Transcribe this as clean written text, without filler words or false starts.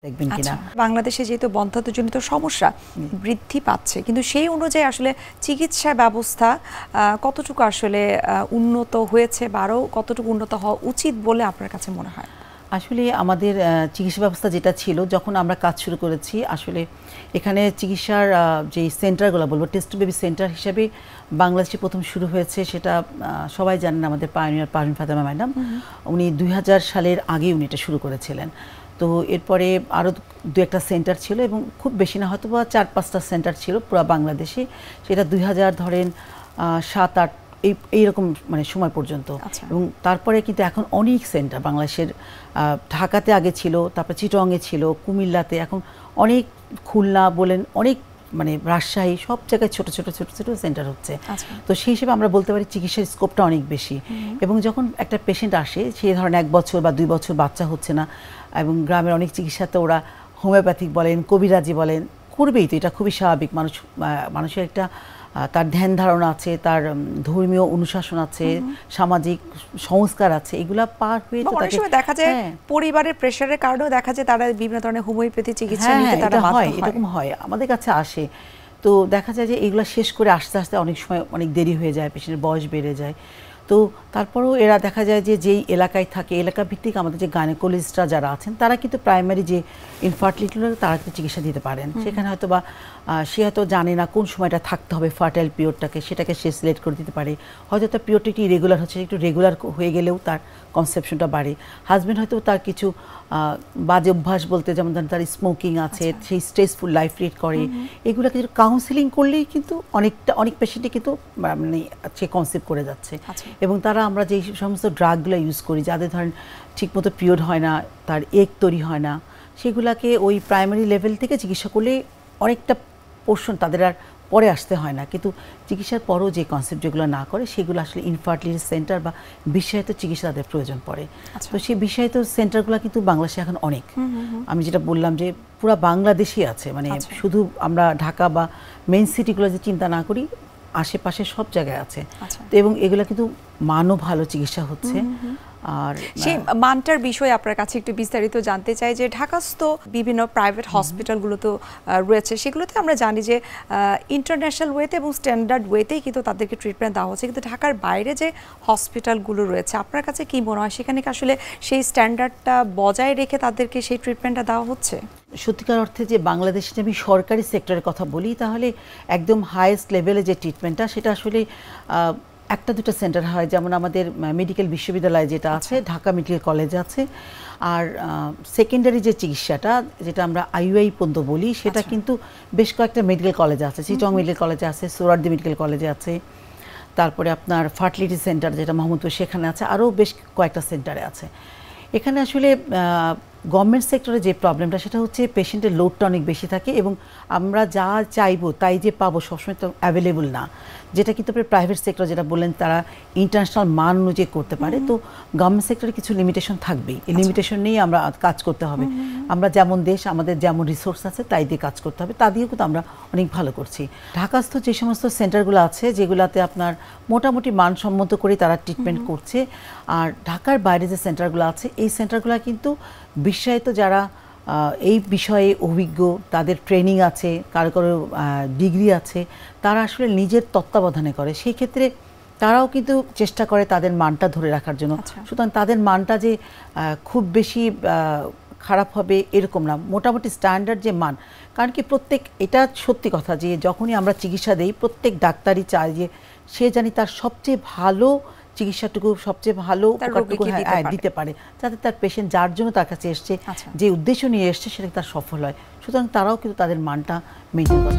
দেখবেন কিনা। বাংলাদেশে যেহেতু বন্ধ্যাত্বজনিত সমস্যা বৃদ্ধি পাচ্ছে, কিন্তু সেই অনুযায়ী আসলে চিকিৎসা ব্যবস্থা কতটুকু আসলে উন্নত হয়েছে বা আরও কতটুকু উন্নত হওয়া উচিত বলে আপনার কাছে মনে হয়? আসলে আমাদের চিকিৎসা ব্যবস্থা যেটা ছিল যখন আমরা কাজ শুরু করেছি, আসলে এখানে চিকিৎসার যে সেন্টারগুলো বলবো টেস্ট বেবি সেন্টার হিসেবে বাংলাদেশে প্রথম শুরু হয়েছে, সেটা সবাই জানেন, আমাদের পায়োনিয়ার পারভিন ফাতেমা ম্যাডাম। উনি 2000 সালের আগে উনি এটা শুরু করেছিলেন। তো এরপরে আরও দু একটা সেন্টার ছিল এবং খুব বেশি না, হয়তো বা 4-5টা সেন্টার ছিল পুরো বাংলাদেশে। সেটা 2000 ধরেন 7-8 এইরকম মানে সময় পর্যন্ত। এবং তারপরে কিন্তু এখন অনেক সেন্টার বাংলাদেশের, ঢাকাতে আগে ছিল, তারপরে চিটংয়ে ছিল, কুমিল্লাতে, এখন অনেক, খুলনা বলেন, অনেক মানে রাজশাহী, সব জায়গায় ছোট ছোট ছোট ছোট সেন্টার হচ্ছে। তো সেই হিসেবে আমরা বলতে পারি চিকিৎসার স্কোপটা অনেক বেশি। এবং যখন একটা পেশেন্ট আসে, সে ধরেন 1 বছর বা 2 বছর বাচ্চা হচ্ছে না, এবং গ্রামের অনেক চিকিৎসাতে ওরা হোমিওপ্যাথিক বলেন, কবিরাজি বলেন, করবেই তো, এটা খুবই স্বাভাবিক। মানুষের একটা তার ধ্যান ধারণা আছে, তার ধর্মীয় অনুশাসন আছে, সামাজিক সংস্কার আছে, এগুলা পার হয়ে তো অনেক সময় দেখা যায় পরিবারের প্রেসারের কারণেও দেখা যায় তারা বিভিন্ন ধরনের হোমিওপ্যাথি চিকিৎসা নিতে তারা বাধ্য হয়। এরকম হয়, আমাদের কাছে আসে। তো দেখা যায় যে এগুলো শেষ করে আস্তে আস্তে অনেক সময় অনেক দেরি হয়ে যায়, পেশেন্টের বয়স বেড়ে যায়। তো তারপরেও এরা দেখা যায় যে যেই এলাকায় থাকে, এলাকা ভিত্তিক আমাদের যে গাইনোকোলজিস্টরা যারা আছেন, তারা কিন্তু প্রাইমারি যে ইনফার্টিলিটিগুলো তারা কিন্তু চিকিৎসা দিতে পারেন। সেখানে হয়তো বা সে হয়তো জানে না কোন সময়টা থাকতে হবে ফার্টাইল পিরিয়ডটাকে, সেটাকে সে সিলেক্ট করে দিতে পারে। হয়তো তার পিরিয়ডটা একটু ইরেগুলার হচ্ছে, একটু রেগুলার হয়ে গেলেও তার কনসেপশনটা বাড়ে। হাজব্যান্ড হয়তো তার কিছু বাজে অভ্যাস বলতে, যেমন ধরেন তার স্মোকিং আছে, সেই স্ট্রেসফুল লাইফ লিড করে, এগুলোকে কিছু কাউন্সিলিং করলেই কিন্তু অনেক পেশেন্টে কিন্তু মানে সে কনসেপ্ট করে যাচ্ছে। এবং তারা আমরা যে সমস্ত ড্রাগগুলো ইউজ করি, যাদের ধরেন ঠিকমতো পিরিয়ড হয় না, তার এগ তৈরি হয় না, সেগুলাকে ওই প্রাইমারি লেভেল থেকে চিকিৎসা করলে অনেকটা পোর্শন তাদের আর পরে আসতে হয় না। কিন্তু চিকিৎসার পরও যে কনসেপ্ট যেগুলো না করে, সেগুলো আসলে ইনফার্টিলিটি সেন্টার বা বিশ্বায়িত চিকিৎসা তাদের প্রয়োজন পড়ে। তো সেই বিশ্বায়িত সেন্টারগুলো কিন্তু বাংলাদেশে এখন অনেক। আমি যেটা বললাম যে পুরো বাংলাদেশই আছে, মানে শুধু আমরা ঢাকা বা মেইন সিটিগুলো যে চিন্তা না করি, আশেপাশে সব জায়গায় আছে। তো এবং এগুলো কিন্তু মানও ভালো চিকিৎসা হচ্ছে। আর সেই মানটার বিষয়ে আপনার কাছে একটু বিস্তারিত জানতে চাই যে ঢাকাস্থ বিভিন্ন প্রাইভেট হসপিটালগুলো তো রয়েছে, সেগুলোতে আমরা জানি যে ইন্টারন্যাশনাল ওয়েতে এবং স্ট্যান্ডার্ড ওয়েতেই কিন্তু তাদেরকে ট্রিটমেন্ট দেওয়া হচ্ছে। কিন্তু ঢাকার বাইরে যে হসপিটালগুলো রয়েছে, আপনার কাছে কি মনে হয় সেখানে কি আসলে সেই স্ট্যান্ডার্ডটা বজায় রেখে তাদেরকে সেই ট্রিটমেন্টটা দেওয়া হচ্ছে? সত্যিকার অর্থে যে বাংলাদেশে আমি সরকারি সেক্টরের কথা বলি, তাহলে একদম হাইয়েস্ট লেভেলে যে ট্রিটমেন্টটা, সেটা আসলে 1-2টা সেন্টার হয়। যেমন আমাদের মেডিকেল বিশ্ববিদ্যালয় যেটা আছে, ঢাকা মেডিকেল কলেজ আছে। আর সেকেন্ডারি যে চিকিৎসাটা, যেটা আমরা আইইউআই পর্যন্ত বলি, সেটা কিন্তু বেশ কয়েকটা মেডিকেল কলেজে আছে। চিটং মেডিকেল কলেজে আছে, সোহরাওয়ার্দী মেডিকেল কলেজে আছে, তারপরে আপনার ফার্টিলিটি সেন্টার যেটা মোহাম্মদপুর, সেখানে আছে, আরও বেশ কয়েকটা সেন্টারে আছে। এখানে আসলে গভর্নমেন্ট সেক্টরে যে প্রবলেমটা, সেটা হচ্ছে পেশেন্টের লোডটা অনেক বেশি থাকে এবং আমরা যা চাইবো তাই যে পাবো সবসময় তো অ্যাভেলেবল না। যেটা কিন্তু প্রাইভেট সেক্টর যেটা বললেন, তারা ইন্টারন্যাশনাল মান অনুযায়ী করতে পারে। তো গভর্নমেন্ট সেক্টরে কিছু লিমিটেশন থাকবেই, এই লিমিটেশন নিয়েই আমরা কাজ করতে হবে। আমরা যেমন দেশ, আমাদের যেমন রিসোর্স আছে তাই দিয়ে কাজ করতে হবে, তা দিয়েও কিন্তু আমরা অনেক ভালো করছি। ঢাকাস্থ যে সমস্ত সেন্টারগুলো আছে, যেগুলোতে আপনার মোটামুটি মানসম্মত করে তারা ট্রিটমেন্ট করছে, আর ঢাকার বাইরে যে সেন্টারগুলো আছে, এই সেন্টারগুলো কিন্তু বিশ্বায়িত যারা এই বিষয়ে অভিজ্ঞ, তাদের ট্রেনিং আছে, কারো কারো ডিগ্রি আছে, তারা আসলে নিজের তত্ত্বাবধানে করে। সেই ক্ষেত্রে তারাও কিন্তু চেষ্টা করে তাদের মানটা ধরে রাখার জন্য। সুতরাং তাদের মানটা যে খুব বেশি খারাপ হবে এরকম না, মোটামুটি স্ট্যান্ডার্ড যে মান। কারণ কি, এটা সত্যি কথা যে যখনই আমরা চিকিৎসা দেই, প্রত্যেক ডাক্তারই চায় যে সে জানি তার সবচেয়ে ভালো চিকিৎসাটুকু, সবচেয়ে ভালো উপকারটুকু দিতে পারে, যাতে তার পেশেন্ট যার জন্য তার কাছে এসছে, যে উদ্দেশ্য নিয়ে এসছে, সেটা তার সফল হয়। সুতরাং তারাও কিন্তু তাদের মানটা মেনটেন করে।